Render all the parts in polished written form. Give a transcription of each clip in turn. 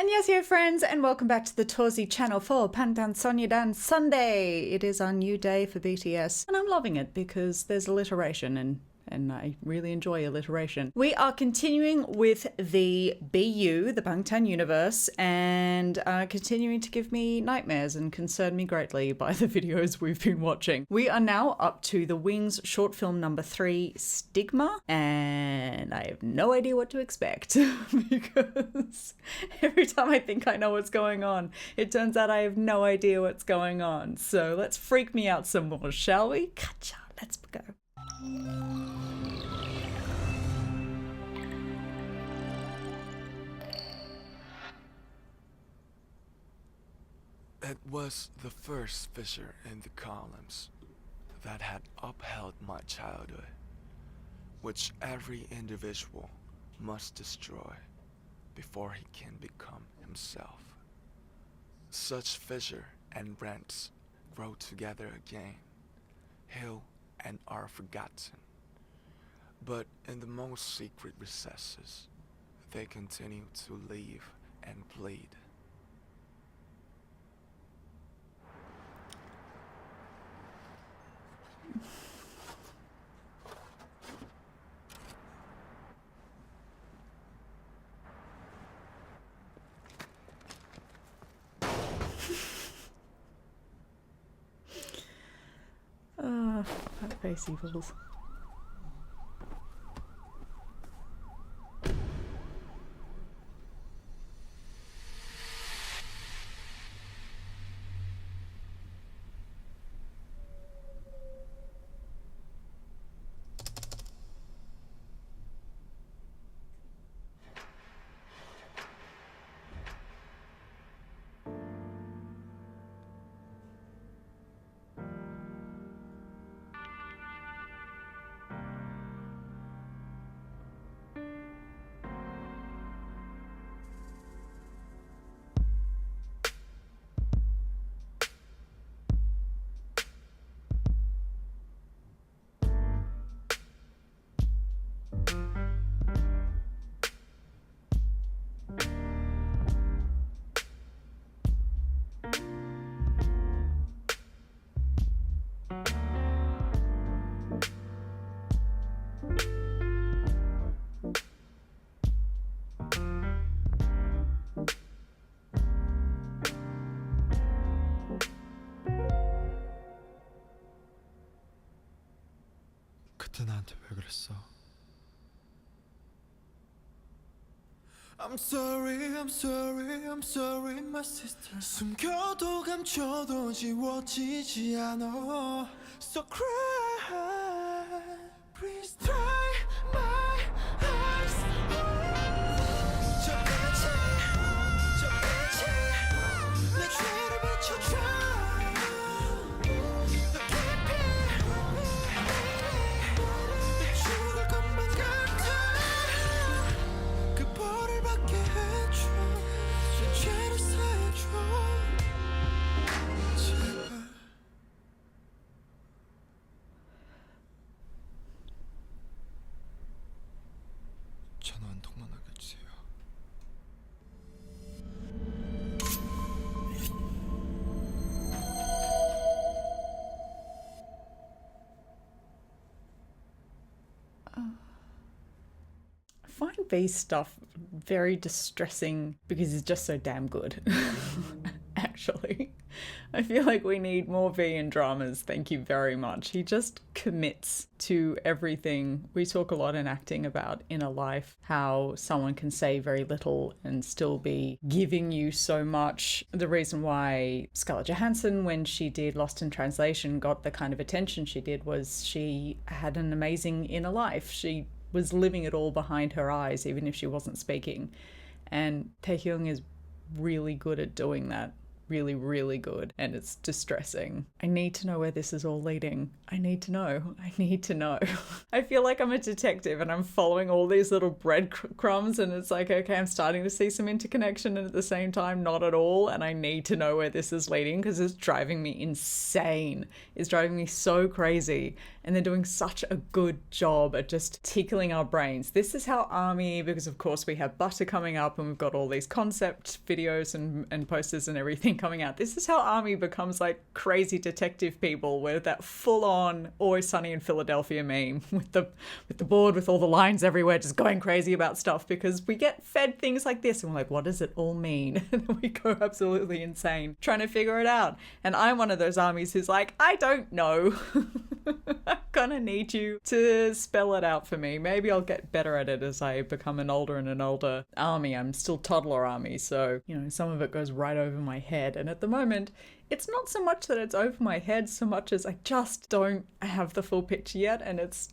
Annyeonghaseyo friends, and welcome back to the Torsie channel for Pantansonyadan Sunday. It is our new day for BTS, and I'm loving it because there's alliteration and I really enjoy alliteration. We are continuing with the BU, the Bangtan universe, and continuing to give me nightmares and concern me greatly by the videos we've been watching. We are now up to the Wings short film number 3, Stigma, and I have no idea what to expect because every time I think I know what's going on, it turns out I have no idea what's going on. So let's freak me out some more, shall we? Gotcha, let's go. It was the first fissure in the columns that had upheld my childhood, which every individual must destroy before he can become himself. Such fissure and rents grow together again, heal and are forgotten. But in the most secret recesses, they continue to live and bleed. That face evils. 그때 나한테 왜 그랬어? I'm sorry, I'm sorry, I'm sorry, my sister. 숨겨도 감춰도 지워지지 않아. So cry, please dry my eyes. 저 빛이 내 죄를 비춰줘. 전화 한 통만 하게 해주세요. I find B's stuff very distressing because he's just so damn good. Actually, I feel like we need more V in dramas, thank you very much. He just commits to everything. We talk a lot in acting about inner life, how someone can say very little and still be giving you so much. The reason why Scarlett Johansson, when she did Lost in Translation, got the kind of attention she did was she had an amazing inner life. She was living it all behind her eyes, even if she wasn't speaking. And Taehyung is really good at doing that. Really, really good. And it's distressing. I need to know where this is all leading. I need to know. I need to know. I feel like I'm a detective and I'm following all these little breadcrumbs and it's like, okay, I'm starting to see some interconnection and at the same time, not at all. And I need to know where this is leading because it's driving me insane. It's driving me so crazy. and they're doing such a good job at just tickling our brains. This is how ARMY, because of course we have Butter coming up and we've got all these concept videos and posters and everything coming out. This is how ARMY becomes like crazy detective people with that full-on Always Sunny in Philadelphia meme with the board with all the lines everywhere just going crazy about stuff, because we get fed things like this and we're like, what does it all mean? And then we go absolutely insane trying to figure it out. And I'm one of those ARMYs who's like, I don't know. I'm gonna need you to spell it out for me. Maybe I'll get better at it as I become an older ARMY. I'm still toddler ARMY, so, you know, some of it goes right over my head. And at the moment, it's not so much that it's over my head so much as I just don't have the full picture yet, and it's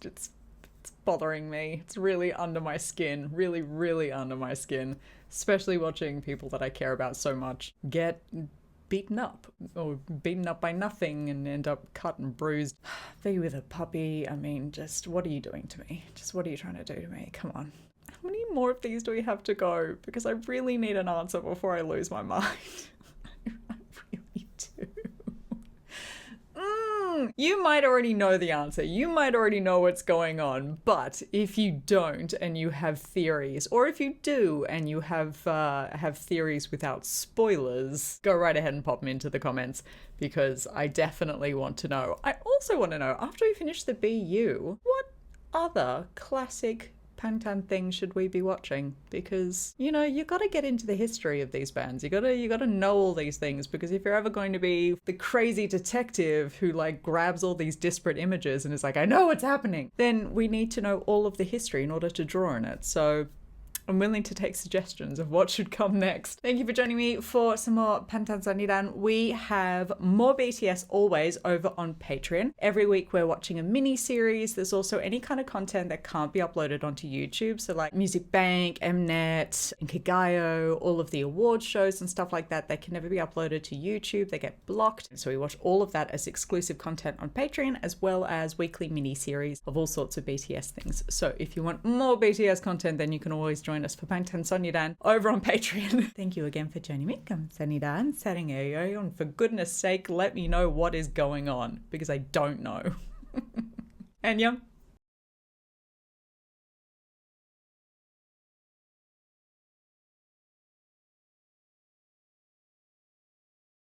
bothering me. It's really under my skin, really, really under my skin, especially watching people that I care about so much get beaten up or beaten up by nothing and end up cut and bruised. Be with a puppy. I mean, just what are you doing to me? Just what are you trying to do to me? Come on. How many more of these do we have to go? Because I really need an answer before I lose my mind. I really do. You might already know the answer. You might already know what's going on. But if you don't and you have theories, or if you do and you have theories without spoilers, go right ahead and pop them into the comments, because I definitely want to know. I also want to know, after we finish the BU, what other classic Bangtan things should we be watching? Because, you know, you got to get into the history of these bands. You got to know all these things, because if you're ever going to be the crazy detective who like grabs all these disparate images and is like, I know what's happening, then we need to know all of the history in order to draw on it. So I'm willing to take suggestions of what should come next. Thank you for joining me for some more 방탄소년단. We have more BTS always over on Patreon. Every week we're watching a mini series. There's also any kind of content that can't be uploaded onto YouTube. So like Music Bank, Mnet, Inkigayo, all of the award shows and stuff like that, they can never be uploaded to YouTube. They get blocked. So we watch all of that as exclusive content on Patreon, as well as weekly mini series of all sorts of BTS things. So if you want more BTS content, then you can always join us for 방탄소년단 over on Patreon. Thank you again for joining me. 감사합니다. 사랑해요. And for goodness sake, let me know what is going on, because I don't know. 안녕.